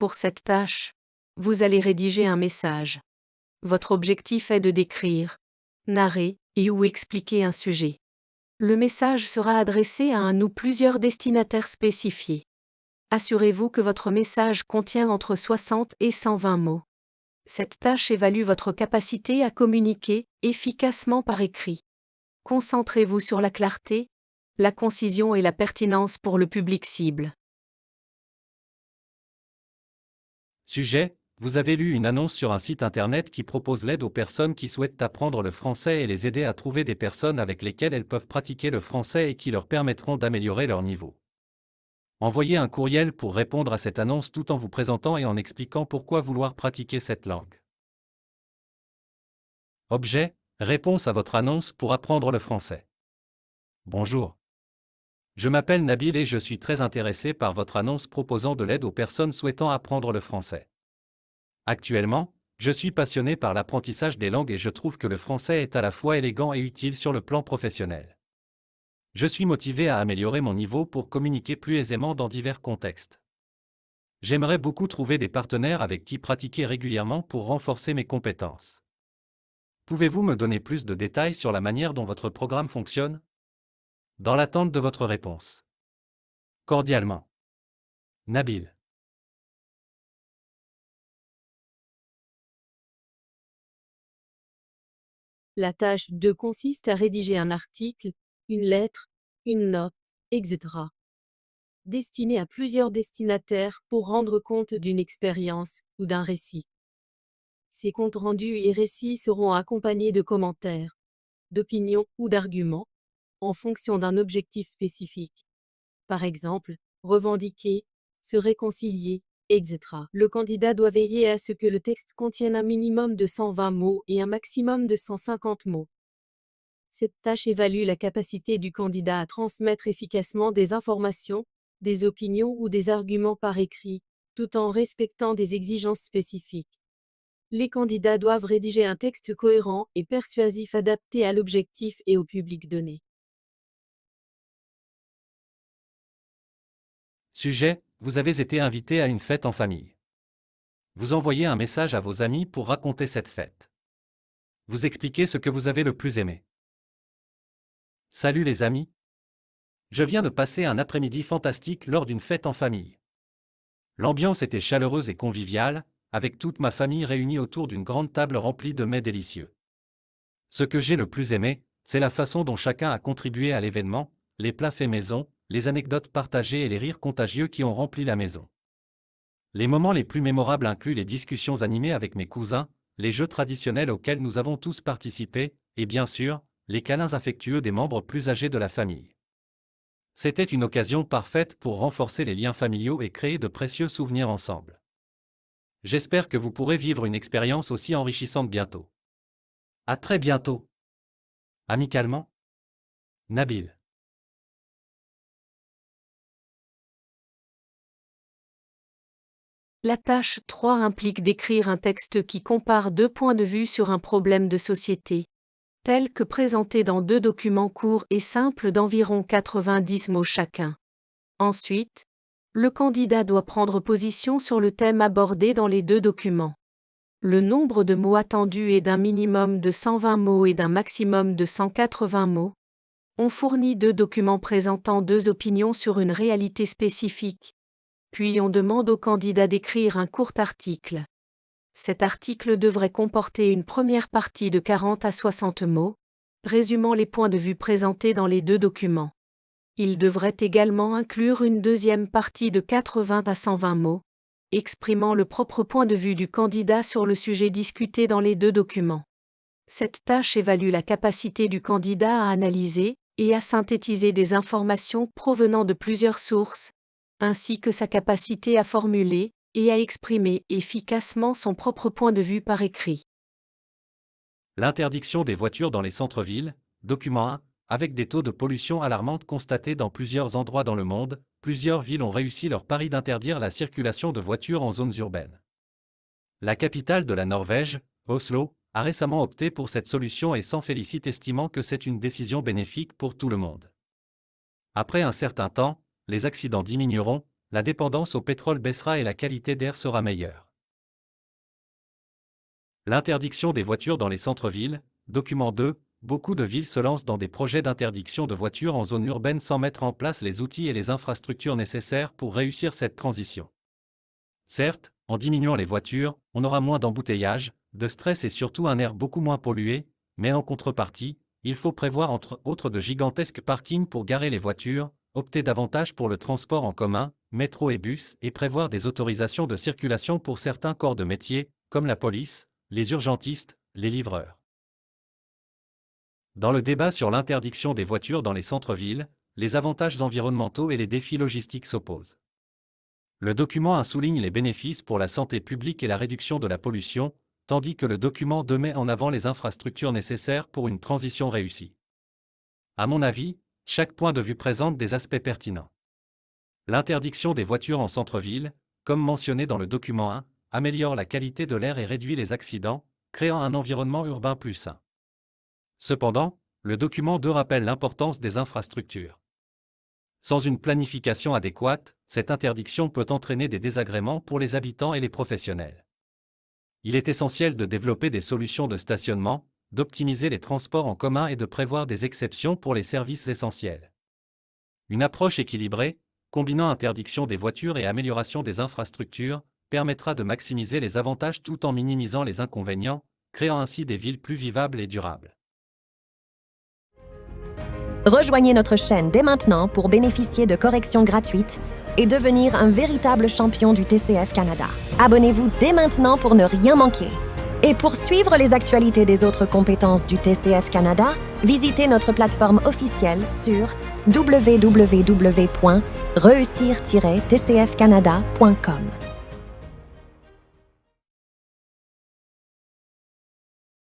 Pour cette tâche, vous allez rédiger un message. Votre objectif est de décrire, narrer ou expliquer un sujet. Le message sera adressé à un ou plusieurs destinataires spécifiés. Assurez-vous que votre message contient entre 60 et 120 mots. Cette tâche évalue votre capacité à communiquer efficacement par écrit. Concentrez-vous sur la clarté, la concision et la pertinence pour le public cible. Sujet: vous avez lu une annonce sur un site internet qui propose l'aide aux personnes qui souhaitent apprendre le français et les aider à trouver des personnes avec lesquelles elles peuvent pratiquer le français et qui leur permettront d'améliorer leur niveau. Envoyez un courriel pour répondre à cette annonce tout en vous présentant et en expliquant pourquoi vouloir pratiquer cette langue. Objet: réponse à votre annonce pour apprendre le français. Bonjour. Je m'appelle Nabil et je suis très intéressé par votre annonce proposant de l'aide aux personnes souhaitant apprendre le français. Actuellement, je suis passionné par l'apprentissage des langues et je trouve que le français est à la fois élégant et utile sur le plan professionnel. Je suis motivé à améliorer mon niveau pour communiquer plus aisément dans divers contextes. J'aimerais beaucoup trouver des partenaires avec qui pratiquer régulièrement pour renforcer mes compétences. Pouvez-vous me donner plus de détails sur la manière dont votre programme fonctionne? Dans l'attente de votre réponse. Cordialement. Nabil. La tâche 2 consiste à rédiger un article, une lettre, une note, etc. destiné à plusieurs destinataires pour rendre compte d'une expérience ou d'un récit. Ces comptes rendus et récits seront accompagnés de commentaires, d'opinions ou d'arguments, en fonction d'un objectif spécifique. Par exemple, revendiquer, se réconcilier, etc. Le candidat doit veiller à ce que le texte contienne un minimum de 120 mots et un maximum de 150 mots. Cette tâche évalue la capacité du candidat à transmettre efficacement des informations, des opinions ou des arguments par écrit, tout en respectant des exigences spécifiques. Les candidats doivent rédiger un texte cohérent et persuasif adapté à l'objectif et au public donné. Sujet: vous avez été invité à une fête en famille. Vous envoyez un message à vos amis pour raconter cette fête. Vous expliquez ce que vous avez le plus aimé. Salut les amis. Je viens de passer un après-midi fantastique lors d'une fête en famille. L'ambiance était chaleureuse et conviviale, avec toute ma famille réunie autour d'une grande table remplie de mets délicieux. Ce que j'ai le plus aimé, c'est la façon dont chacun a contribué à l'événement, les plats faits maison, les anecdotes partagées et les rires contagieux qui ont rempli la maison. Les moments les plus mémorables incluent les discussions animées avec mes cousins, les jeux traditionnels auxquels nous avons tous participé, et bien sûr, les câlins affectueux des membres plus âgés de la famille. C'était une occasion parfaite pour renforcer les liens familiaux et créer de précieux souvenirs ensemble. J'espère que vous pourrez vivre une expérience aussi enrichissante bientôt. À très bientôt. Amicalement, Nabil. La tâche 3 implique d'écrire un texte qui compare deux points de vue sur un problème de société, tel que présenté dans deux documents courts et simples d'environ 90 mots chacun. Ensuite, le candidat doit prendre position sur le thème abordé dans les deux documents. Le nombre de mots attendus est d'un minimum de 120 mots et d'un maximum de 180 mots. On fournit deux documents présentant deux opinions sur une réalité spécifique. Puis on demande au candidat d'écrire un court article. Cet article devrait comporter une première partie de 40 à 60 mots, résumant les points de vue présentés dans les deux documents. Il devrait également inclure une deuxième partie de 80 à 120 mots, exprimant le propre point de vue du candidat sur le sujet discuté dans les deux documents. Cette tâche évalue la capacité du candidat à analyser et à synthétiser des informations provenant de plusieurs sources, ainsi que sa capacité à formuler et à exprimer efficacement son propre point de vue par écrit. L'interdiction des voitures dans les centres-villes, document 1, avec des taux de pollution alarmantes constatés dans plusieurs endroits dans le monde, plusieurs villes ont réussi leur pari d'interdire la circulation de voitures en zones urbaines. La capitale de la Norvège, Oslo, a récemment opté pour cette solution et s'en félicite estimant que c'est une décision bénéfique pour tout le monde. Après un certain temps, les accidents diminueront, la dépendance au pétrole baissera et la qualité d'air sera meilleure. L'interdiction des voitures dans les centres-villes, document 2, beaucoup de villes se lancent dans des projets d'interdiction de voitures en zone urbaine sans mettre en place les outils et les infrastructures nécessaires pour réussir cette transition. Certes, en diminuant les voitures, on aura moins d'embouteillages, de stress et surtout un air beaucoup moins pollué, mais en contrepartie, il faut prévoir entre autres de gigantesques parkings pour garer les voitures, opter davantage pour le transport en commun, métro et bus, et prévoir des autorisations de circulation pour certains corps de métier, comme la police, les urgentistes, les livreurs. Dans le débat sur l'interdiction des voitures dans les centres-villes, les avantages environnementaux et les défis logistiques s'opposent. Le document 1 souligne les bénéfices pour la santé publique et la réduction de la pollution, tandis que le document 2 met en avant les infrastructures nécessaires pour une transition réussie. À mon avis, chaque point de vue présente des aspects pertinents. L'interdiction des voitures en centre-ville, comme mentionné dans le document 1, améliore la qualité de l'air et réduit les accidents, créant un environnement urbain plus sain. Cependant, le document 2 rappelle l'importance des infrastructures. Sans une planification adéquate, cette interdiction peut entraîner des désagréments pour les habitants et les professionnels. Il est essentiel de développer des solutions de stationnement, d'optimiser les transports en commun et de prévoir des exceptions pour les services essentiels. Une approche équilibrée, combinant interdiction des voitures et amélioration des infrastructures, permettra de maximiser les avantages tout en minimisant les inconvénients, créant ainsi des villes plus vivables et durables. Rejoignez notre chaîne dès maintenant pour bénéficier de corrections gratuites et devenir un véritable champion du TCF Canada. Abonnez-vous dès maintenant pour ne rien manquer. Et pour suivre les actualités des autres compétences du TCF Canada, visitez notre plateforme officielle sur www.reussir-tcfcanada.com.